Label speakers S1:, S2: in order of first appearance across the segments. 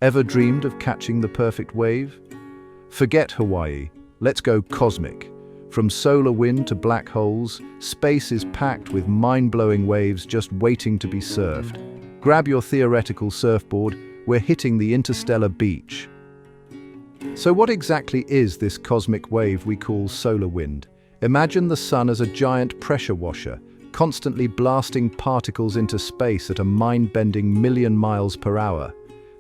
S1: Ever dreamed of catching the perfect wave? Forget Hawaii, let's go cosmic. From solar wind to black holes, space is packed with mind-blowing waves just waiting to be surfed. Grab your theoretical surfboard, we're hitting the interstellar beach. So what exactly is this cosmic wave we call solar wind? Imagine the sun as a giant pressure washer, constantly blasting particles into space at a mind-bending million miles per hour.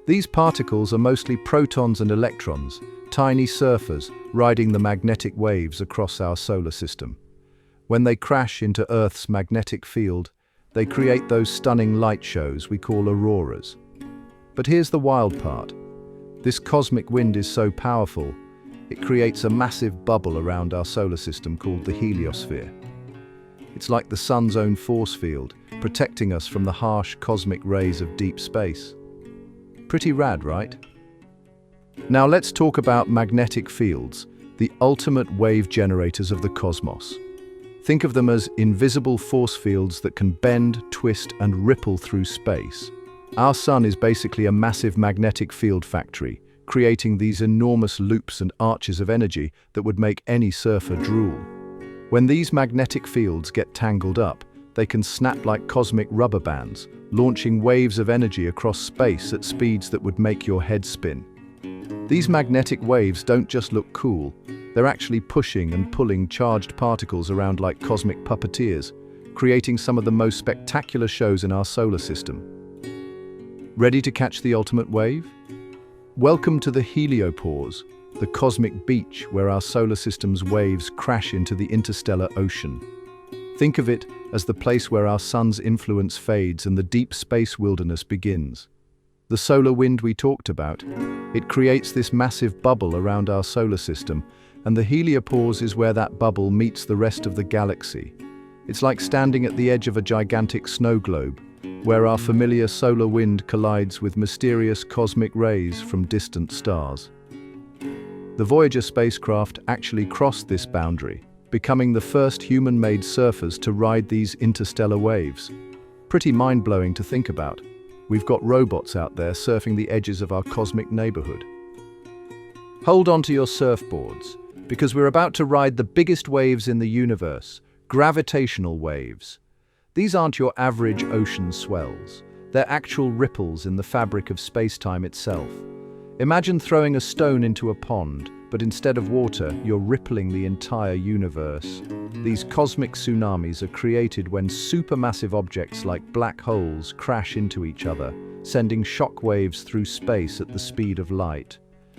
S1: These particles are mostly protons and electrons, tiny surfers riding the magnetic waves across our solar system. When they crash into Earth's magnetic field, they create those stunning light shows we call auroras. But here's the wild part. This cosmic wind is so powerful, it creates a massive bubble around our solar system called the heliosphere. It's like the sun's own force field, protecting us from the harsh cosmic rays of deep space. Pretty rad, right? Now let's talk about magnetic fields, the ultimate wave generators of the cosmos. Think of them as invisible force fields that can bend, twist, and ripple through space. Our sun is basically a massive magnetic field factory, creating these enormous loops and arches of energy that would make any surfer drool. When these magnetic fields get tangled up, they can snap like cosmic rubber bands, launching waves of energy across space at speeds that would make your head spin. These magnetic waves don't just look cool, they're actually pushing and pulling charged particles around like cosmic puppeteers, creating some of the most spectacular shows in our solar system. Ready to catch the ultimate wave? Welcome to the heliopause, the cosmic beach where our solar system's waves crash into the interstellar ocean. Think of it as the place where our sun's influence fades and the deep space wilderness begins. The solar wind we talked about, it creates this massive bubble around our solar system, and the heliopause is where that bubble meets the rest of the galaxy. It's like standing at the edge of a gigantic snow globe, where our familiar solar wind collides with mysterious cosmic rays from distant stars. The Voyager spacecraft actually crossed this boundary, becoming the first human-made surfers to ride these interstellar waves. Pretty mind-blowing to think about. We've got robots out there surfing the edges of our cosmic neighborhood. Hold on to your surfboards, because we're about to ride the biggest waves in the universe, gravitational waves. These aren't your average ocean swells. They're actual ripples in the fabric of space-time itself. Imagine throwing a stone into a pond, but instead of water, you're rippling the entire universe. These cosmic tsunamis are created when supermassive objects like black holes crash into each other, sending shock waves through space at the speed of light.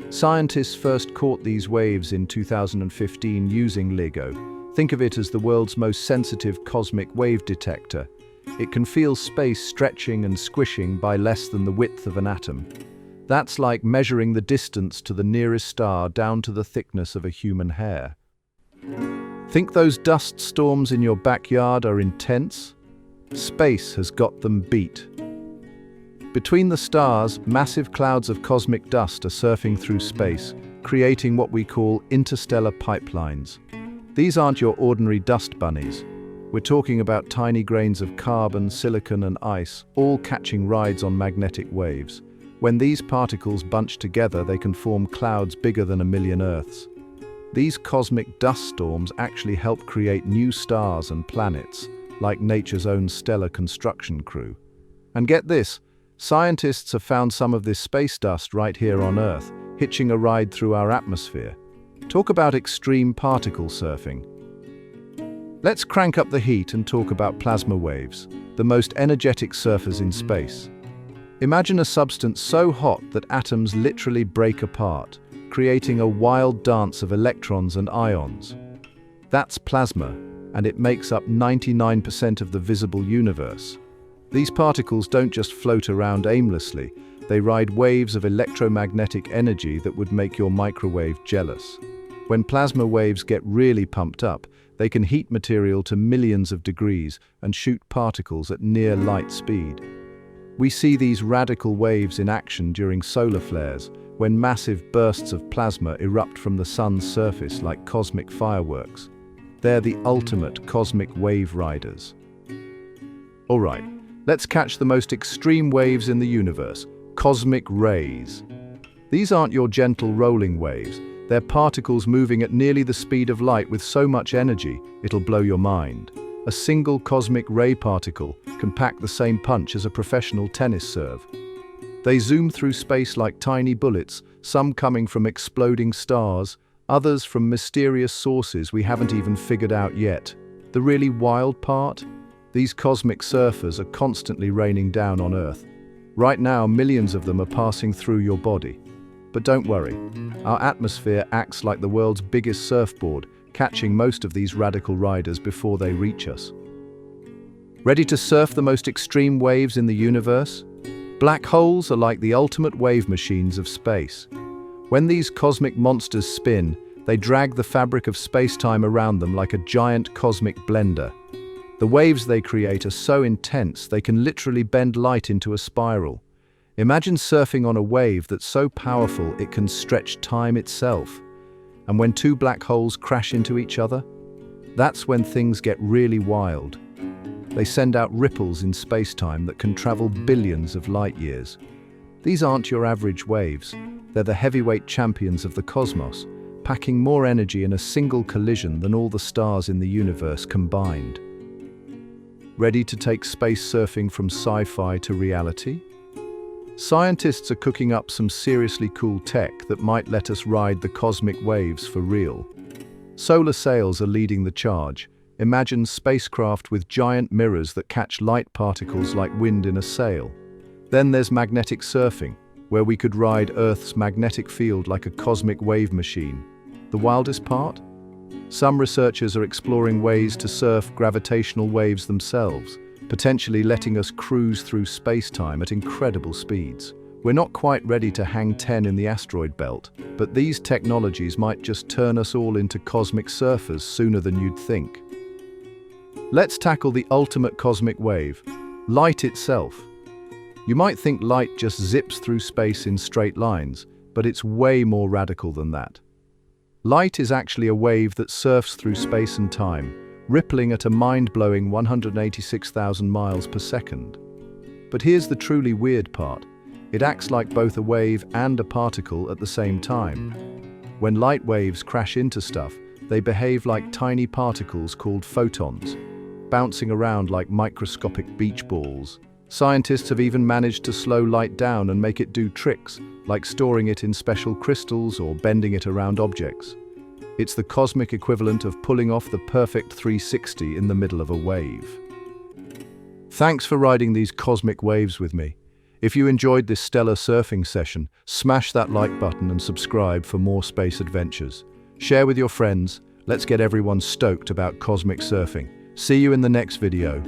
S1: Scientists first caught these waves in 2015 using LIGO. Think of it as the world's most sensitive cosmic wave detector. It can feel space stretching and squishing by less than the width of an atom. That's like measuring the distance to the nearest star down to the thickness of a human hair. Think those dust storms in your backyard are intense? Space has got them beat. Between the stars, massive clouds of cosmic dust are surfing through space, creating what we call interstellar pipelines. These aren't your ordinary dust bunnies. We're talking about tiny grains of carbon, silicon, and ice, all catching rides on magnetic waves. When these particles bunch together, they can form clouds bigger than a million Earths. These cosmic dust storms actually help create new stars and planets, like nature's own stellar construction crew. And get this, scientists have found some of this space dust right here on Earth, hitching a ride through our atmosphere. Talk about extreme particle surfing. Let's crank up the heat and talk about plasma waves, the most energetic surfers in space. Imagine a substance so hot that atoms literally break apart, creating a wild dance of electrons and ions. That's plasma, and it makes up 99% of the visible universe. These particles don't just float around aimlessly, they ride waves of electromagnetic energy that would make your microwave jealous. When plasma waves get really pumped up, they can heat material to millions of degrees and shoot particles at near light speed. We see these radical waves in action during solar flares, when massive bursts of plasma erupt from the sun's surface like cosmic fireworks. They're the ultimate cosmic wave riders. All right, let's catch the most extreme waves in the universe, Cosmic rays. These aren't your gentle rolling waves. They're particles moving at nearly the speed of light with so much energy, it'll blow your mind. A single cosmic ray particle can pack the same punch as a professional tennis serve. They zoom through space like tiny bullets, some coming from exploding stars, others from mysterious sources we haven't even figured out yet. The really wild part? These cosmic surfers are constantly raining down on Earth. Right now, millions of them are passing through your body. But don't worry, our atmosphere acts like the world's biggest surfboard, catching most of these radical riders before they reach us. Ready to surf the most extreme waves in the universe? Black holes are like the ultimate wave machines of space. When these cosmic monsters spin, they drag the fabric of space-time around them like a giant cosmic blender. The waves they create are so intense they can literally bend light into a spiral. Imagine surfing on a wave that's so powerful it can stretch time itself. And when two black holes crash into each other, that's when things get really wild. They send out ripples in space-time that can travel billions of light years. These aren't your average waves. They're the heavyweight champions of the cosmos, packing more energy in a single collision than all the stars in the universe combined. Ready to take space surfing from sci-fi to reality? Scientists are cooking up some seriously cool tech that might let us ride the cosmic waves for real. Solar sails are leading the charge. Imagine spacecraft with giant mirrors that catch light particles like wind in a sail. Then there's magnetic surfing, where we could ride Earth's magnetic field like a cosmic wave machine. The wildest part? Some researchers are exploring ways to surf gravitational waves themselves, potentially letting us cruise through space-time at incredible speeds. We're not quite ready to hang 10 in the asteroid belt, but these technologies might just turn us all into cosmic surfers sooner than you'd think. Let's tackle the ultimate cosmic wave, light itself. You might think light just zips through space in straight lines, but it's way more radical than that. Light is actually a wave that surfs through space and time, rippling at a mind-blowing 186,000 miles per second. But here's the truly weird part. It acts like both a wave and a particle at the same time. When light waves crash into stuff, they behave like tiny particles called photons, bouncing around like microscopic beach balls. Scientists have even managed to slow light down and make it do tricks, like storing it in special crystals or bending it around objects. It's the cosmic equivalent of pulling off the perfect 360 in the middle of a wave. Thanks for riding these cosmic waves with me. If you enjoyed this stellar surfing session, smash that like button and subscribe for more space adventures. Share with your friends. Let's get everyone stoked about cosmic surfing. See you in the next video.